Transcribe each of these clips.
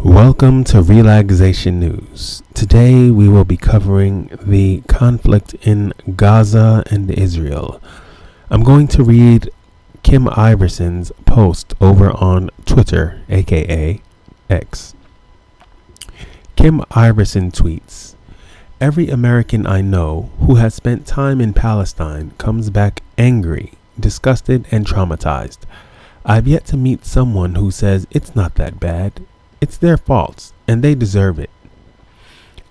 Welcome to Relaxation News. Today we will be covering the conflict in Gaza and Israel. I'm going to read Kim Iverson's post over on Twitter, aka X. Kim Iverson tweets, "Every American I know who has spent time in Palestine comes back angry, disgusted, and traumatized. I've yet to meet someone who says it's not that bad. It's their faults, and they deserve it.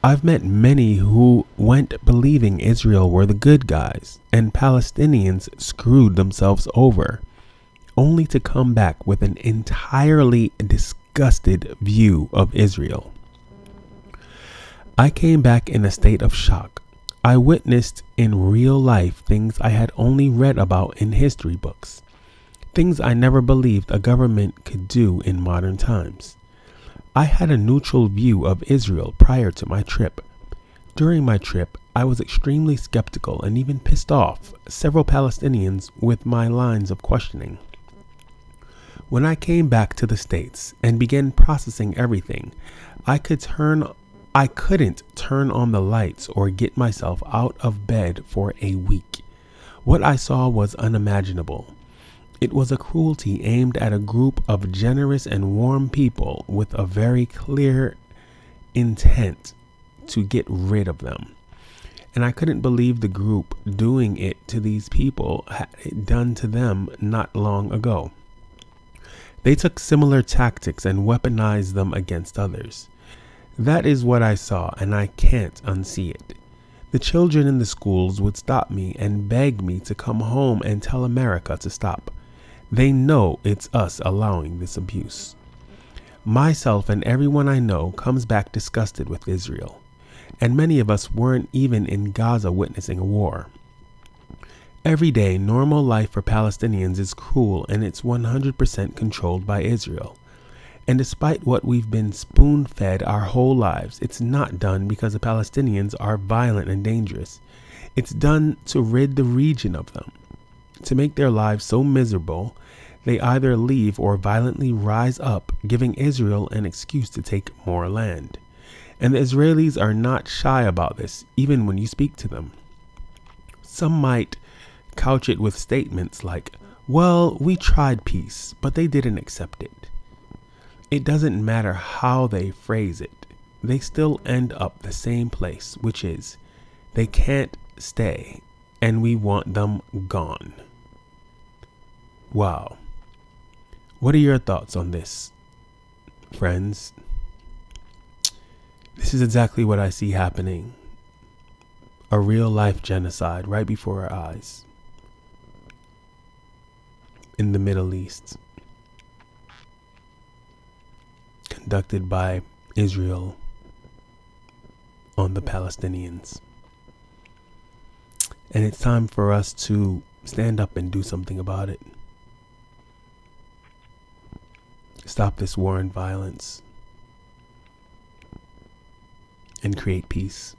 I've met many who went believing Israel were the good guys, and Palestinians screwed themselves over, only to come back with an entirely disgusted view of Israel. I came back in a state of shock. I witnessed in real life things I had only read about in history books, things I never believed a government could do in modern times. I had a neutral view of Israel prior to my trip. During my trip, I was extremely skeptical and even pissed off several Palestinians with my lines of questioning. When I came back to the States and began processing everything, I couldn't turn on the lights or get myself out of bed for a week. What I saw was unimaginable. It was a cruelty aimed at a group of generous and warm people with a very clear intent to get rid of them. And I couldn't believe the group doing it to these people had it done to them not long ago. They took similar tactics and weaponized them against others. That is what I saw, and I can't unsee it. The children in the schools would stop me and beg me to come home and tell America to stop. They know it's us allowing this abuse. Myself and everyone I know comes back disgusted with Israel, and many of us weren't even in Gaza witnessing a war. Every day, normal life for Palestinians is cruel, and it's 100% controlled by Israel. And despite what we've been spoon-fed our whole lives, it's not done because the Palestinians are violent and dangerous. It's done to rid the region of them, to make their lives so miserable they either leave or violently rise up, giving Israel an excuse to take more land. And the Israelis are not shy about this, even when you speak to them. Some might couch it with statements like, well, we tried peace, but they didn't accept it. It doesn't matter how they phrase it. They still end up the same place, which is they can't stay, and we want them gone. Wow. What are your thoughts on this, friends? This is exactly what I see happening. A real life genocide right before our eyes in the Middle East, conducted by Israel on the Palestinians. And it's time for us to stand up and do something about it. Stop this war and violence and create peace.